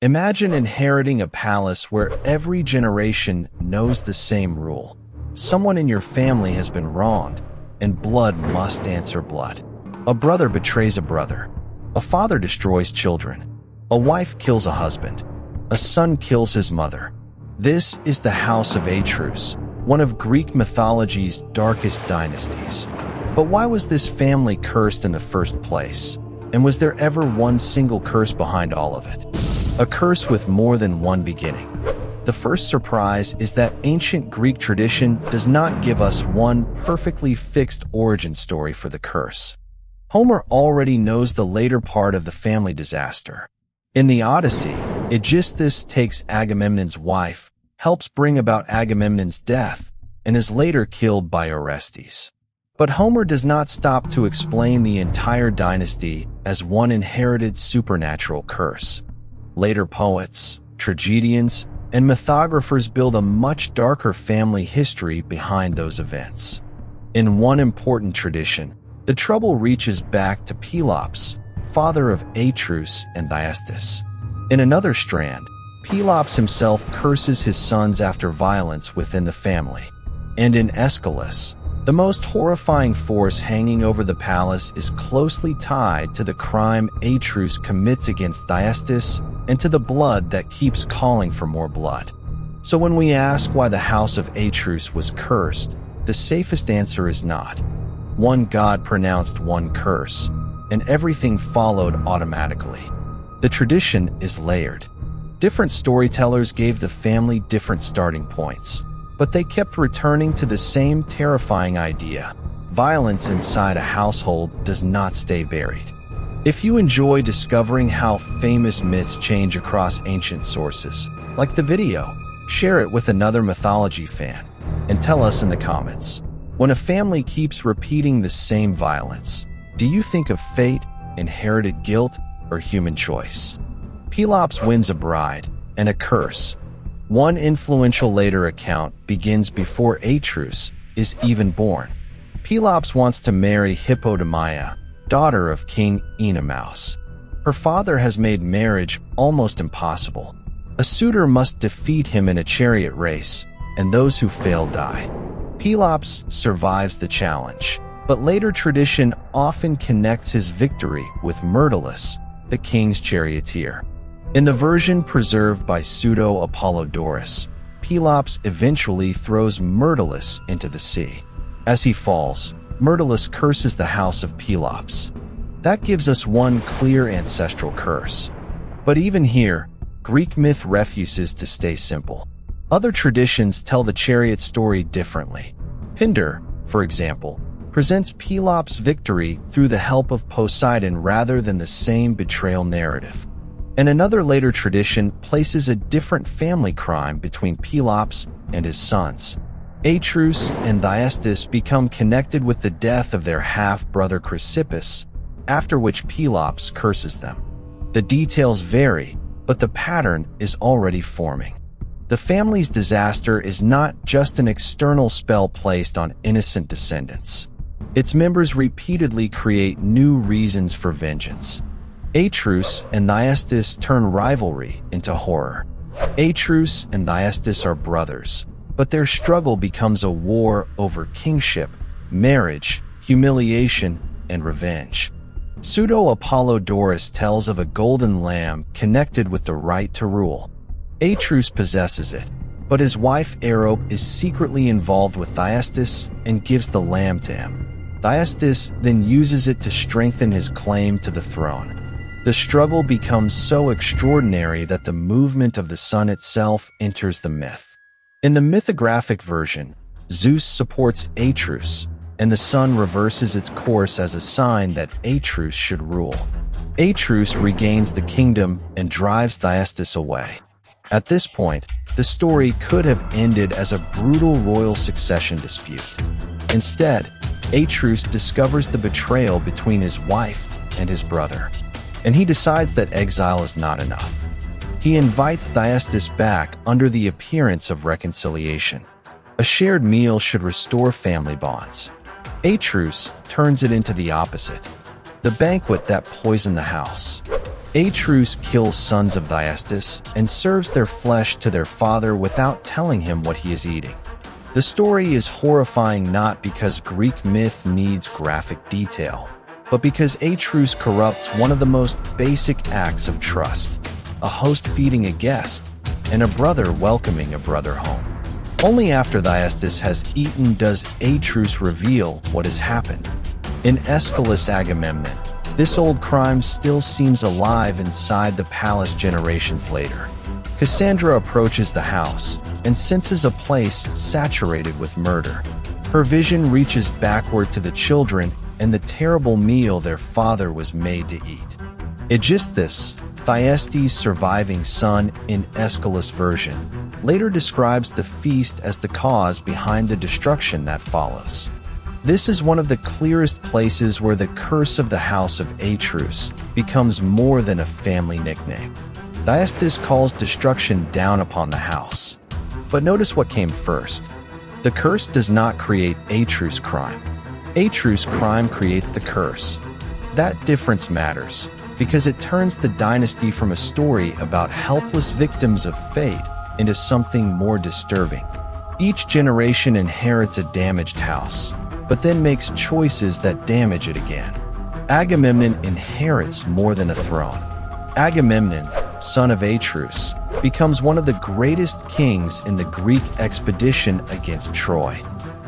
Imagine inheriting a palace where every generation knows the same rule. Someone in your family has been wronged, and blood must answer blood. A brother betrays a brother. A father destroys children. A wife kills a husband. A son kills his mother. This is the House of Atreus, one of Greek mythology's darkest dynasties. But why was this family cursed in the first place? And was there ever one single curse behind all of it? A curse with more than one beginning. The first surprise is that ancient Greek tradition does not give us one perfectly fixed origin story for the curse. Homer already knows the later part of the family disaster. In the Odyssey, Aeschylus takes Agamemnon's wife, helps bring about Agamemnon's death, and is later killed by Orestes. But Homer does not stop to explain the entire dynasty as one inherited supernatural curse. Later poets, tragedians, and mythographers build a much darker family history behind those events. In one important tradition, the trouble reaches back to Pelops, father of Atreus and Thyestes. In another strand, Pelops himself curses his sons after violence within the family. And in Aeschylus, the most horrifying force hanging over the palace is closely tied to the crime Atreus commits against Thyestes and to the blood that keeps calling for more blood. So when we ask why the House of Atreus was cursed, the safest answer is not. One god pronounced one curse, and everything followed automatically. The tradition is layered. Different storytellers gave the family different starting points, but they kept returning to the same terrifying idea. Violence inside a household does not stay buried. If you enjoy discovering how famous myths change across ancient sources, like the video, share it with another mythology fan, and tell us in the comments. When a family keeps repeating the same violence, do you think of fate, inherited guilt, or human choice? Pelops wins a bride, and a curse. One influential later account begins before Atreus is even born. Pelops wants to marry Hippodamia, daughter of King Enemouse. Her father has made marriage almost impossible. A suitor must defeat him in a chariot race, and those who fail die. Pelops survives the challenge, but later tradition often connects his victory with Myrtilus, the king's charioteer. In the version preserved by Pseudo-Apollodorus, Pelops eventually throws Myrtilus into the sea. As he falls, Myrtilus curses the house of Pelops. That gives us one clear ancestral curse. But even here, Greek myth refuses to stay simple. Other traditions tell the chariot story differently. Pindar, for example, presents Pelops' victory through the help of Poseidon rather than the same betrayal narrative. And another later tradition places a different family crime between Pelops and his sons. Atreus and Thyestes become connected with the death of their half-brother Chrysippus, after which Pelops curses them. The details vary, but the pattern is already forming. The family's disaster is not just an external spell placed on innocent descendants. Its members repeatedly create new reasons for vengeance. Atreus and Thyestes turn rivalry into horror. Atreus and Thyestes are brothers, but their struggle becomes a war over kingship, marriage, humiliation, and revenge. Pseudo-Apollodorus tells of a golden lamb connected with the right to rule. Atreus possesses it, but his wife Aerope is secretly involved with Thyestes and gives the lamb to him. Thyestes then uses it to strengthen his claim to the throne. The struggle becomes so extraordinary that the movement of the sun itself enters the myth. In the mythographic version, Zeus supports Atreus, and the sun reverses its course as a sign that Atreus should rule. Atreus regains the kingdom and drives Thyestes away. At this point, the story could have ended as a brutal royal succession dispute. Instead, Atreus discovers the betrayal between his wife and his brother, and he decides that exile is not enough. He invites Thyestes back under the appearance of reconciliation. A shared meal should restore family bonds. Atreus turns it into the opposite, the banquet that poisoned the house. Atreus kills sons of Thyestes and serves their flesh to their father without telling him what he is eating. The story is horrifying not because Greek myth needs graphic detail, but because Atreus corrupts one of the most basic acts of trust: a host feeding a guest, and a brother welcoming a brother home. Only after Thyestes has eaten does Atreus reveal what has happened. In Aeschylus' Agamemnon, this old crime still seems alive inside the palace generations later. Cassandra approaches the house and senses a place saturated with murder. Her vision reaches backward to the children and the terrible meal their father was made to eat. Aegisthus, Thyestes' surviving son in Aeschylus' version, later describes the feast as the cause behind the destruction that follows. This is one of the clearest places where the curse of the House of Atreus becomes more than a family nickname. Thyestes calls destruction down upon the house. But notice what came first. The curse does not create Atreus' crime. Atreus' crime creates the curse. That difference matters, because it turns the dynasty from a story about helpless victims of fate into something more disturbing. Each generation inherits a damaged house, but then makes choices that damage it again. Agamemnon inherits more than a throne. Agamemnon, son of Atreus, becomes one of the greatest kings in the Greek expedition against Troy.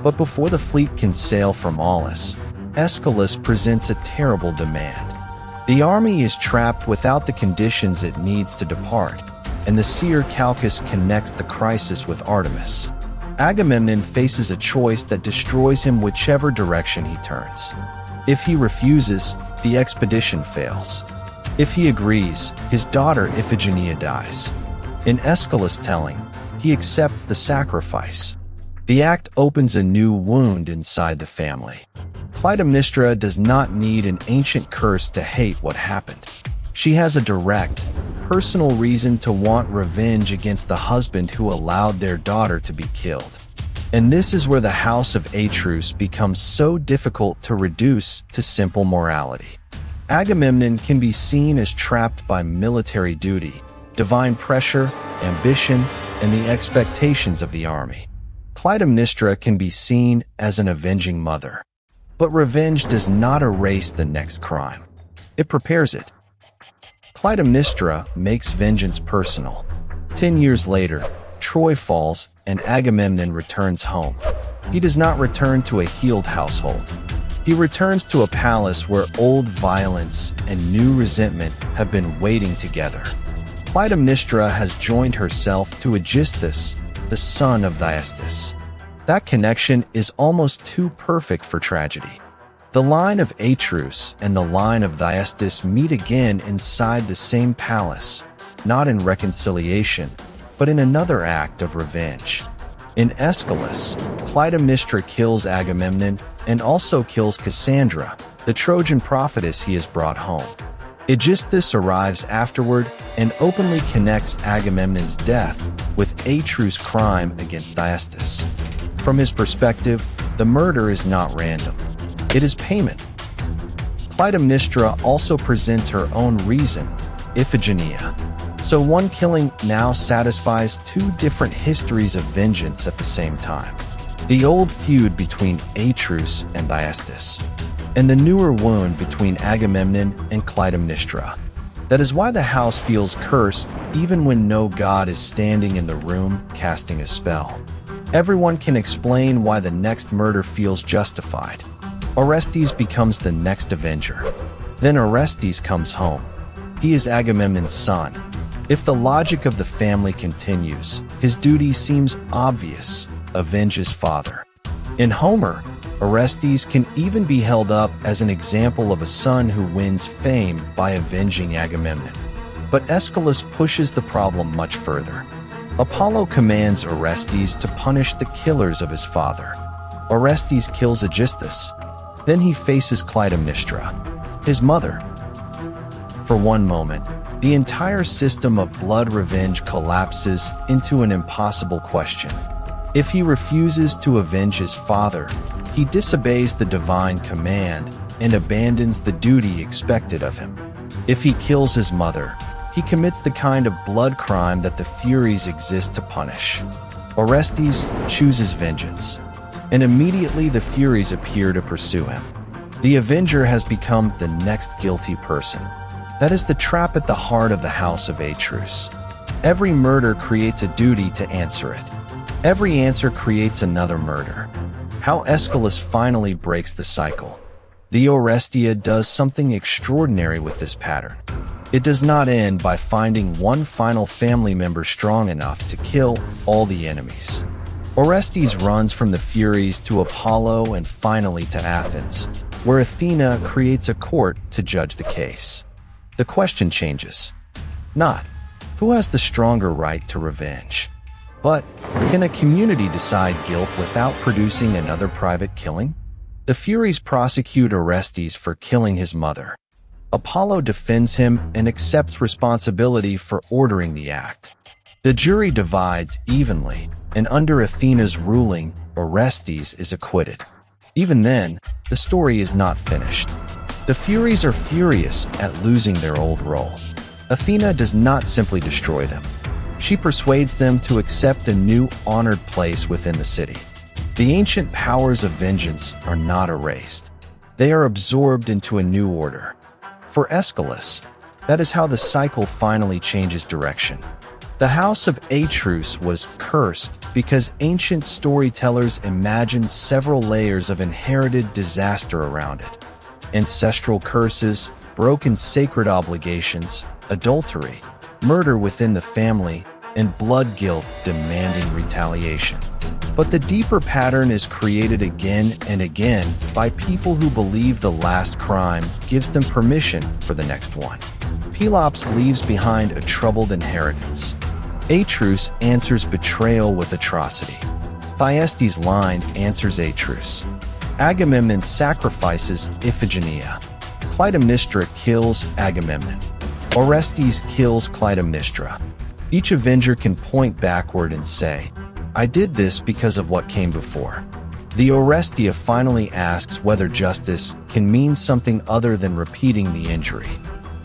But before the fleet can sail from Aulis, Aeschylus presents a terrible demand. The army is trapped without the conditions it needs to depart, and the seer Calchas connects the crisis with Artemis. Agamemnon faces a choice that destroys him whichever direction he turns. If he refuses, the expedition fails. If he agrees, his daughter Iphigenia dies. In Aeschylus' telling, he accepts the sacrifice. The act opens a new wound inside the family. Clytemnestra does not need an ancient curse to hate what happened. She has a direct, personal reason to want revenge against the husband who allowed their daughter to be killed. And this is where the House of Atreus becomes so difficult to reduce to simple morality. Agamemnon can be seen as trapped by military duty, divine pressure, ambition, and the expectations of the army. Clytemnestra can be seen as an avenging mother. But revenge does not erase the next crime. It prepares it. Clytemnestra makes vengeance personal. 10 years later, Troy falls and Agamemnon returns home. He does not return to a healed household. He returns to a palace where old violence and new resentment have been waiting together. Clytemnestra has joined herself to Aegisthus, the son of Thyestes. That connection is almost too perfect for tragedy. The line of Atreus and the line of Thyestes meet again inside the same palace, not in reconciliation, but in another act of revenge. In Aeschylus, Clytemnestra kills Agamemnon and also kills Cassandra, the Trojan prophetess he has brought home. Aegisthus arrives afterward and openly connects Agamemnon's death with Atreus' crime against Thyestes. From his perspective, the murder is not random. It is payment. Clytemnestra also presents her own reason, Iphigenia. So one killing now satisfies two different histories of vengeance at the same time. The old feud between Atreus and Thyestes, and the newer wound between Agamemnon and Clytemnestra. That is why the house feels cursed even when no god is standing in the room casting a spell. Everyone can explain why the next murder feels justified. Orestes becomes the next Avenger. Then Orestes comes home. He is Agamemnon's son. If the logic of the family continues, his duty seems obvious: avenge his father. In Homer, Orestes can even be held up as an example of a son who wins fame by avenging Agamemnon. But Aeschylus pushes the problem much further. Apollo commands Orestes to punish the killers of his father. Orestes kills Aegisthus. Then he faces Clytemnestra, his mother. For one moment, the entire system of blood revenge collapses into an impossible question. If he refuses to avenge his father, he disobeys the divine command and abandons the duty expected of him. If he kills his mother, he commits the kind of blood crime that the Furies exist to punish. Orestes chooses vengeance, and immediately the Furies appear to pursue him. The Avenger has become the next guilty person. That is the trap at the heart of the House of Atreus. Every murder creates a duty to answer it. Every answer creates another murder. How Aeschylus finally breaks the cycle. The Orestes does something extraordinary with this pattern. It does not end by finding one final family member strong enough to kill all the enemies. Orestes runs from the Furies to Apollo and finally to Athens, where Athena creates a court to judge the case. The question changes. Not, who has the stronger right to revenge? But, can a community decide guilt without producing another private killing? The Furies prosecute Orestes for killing his mother. Apollo defends him and accepts responsibility for ordering the act. The jury divides evenly, and under Athena's ruling, Orestes is acquitted. Even then, the story is not finished. The Furies are furious at losing their old role. Athena does not simply destroy them. She persuades them to accept a new, honored place within the city. The ancient powers of vengeance are not erased. They are absorbed into a new order. For Aeschylus, that is how the cycle finally changes direction. The House of Atreus was cursed because ancient storytellers imagined several layers of inherited disaster around it. Ancestral curses, broken sacred obligations, adultery, murder within the family, and blood guilt demanding retaliation. But the deeper pattern is created again and again by people who believe the last crime gives them permission for the next one. Pelops leaves behind a troubled inheritance. Atreus answers betrayal with atrocity. Thyestes' line answers Atreus. Agamemnon sacrifices Iphigenia. Clytemnestra kills Agamemnon. Orestes kills Clytemnestra. Each Avenger can point backward and say, I did this because of what came before. The Orestes finally asks whether justice can mean something other than repeating the injury.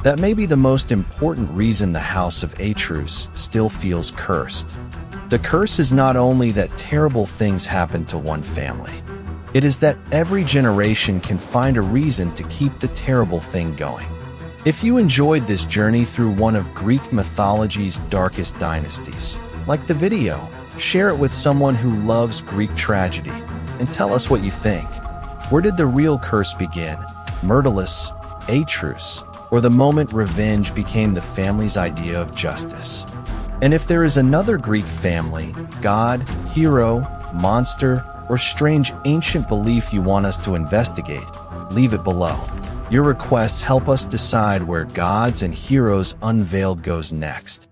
That may be the most important reason the House of Atreus still feels cursed. The curse is not only that terrible things happen to one family. It is that every generation can find a reason to keep the terrible thing going. If you enjoyed this journey through one of Greek mythology's darkest dynasties, like the video, share it with someone who loves Greek tragedy, and tell us what you think. Where did the real curse begin? Myrtilus, Atreus, or the moment revenge became the family's idea of justice? And if there is another Greek family, god, hero, monster, or strange ancient belief you want us to investigate, leave it below. Your requests help us decide where gods and heroes Unveiled goes next.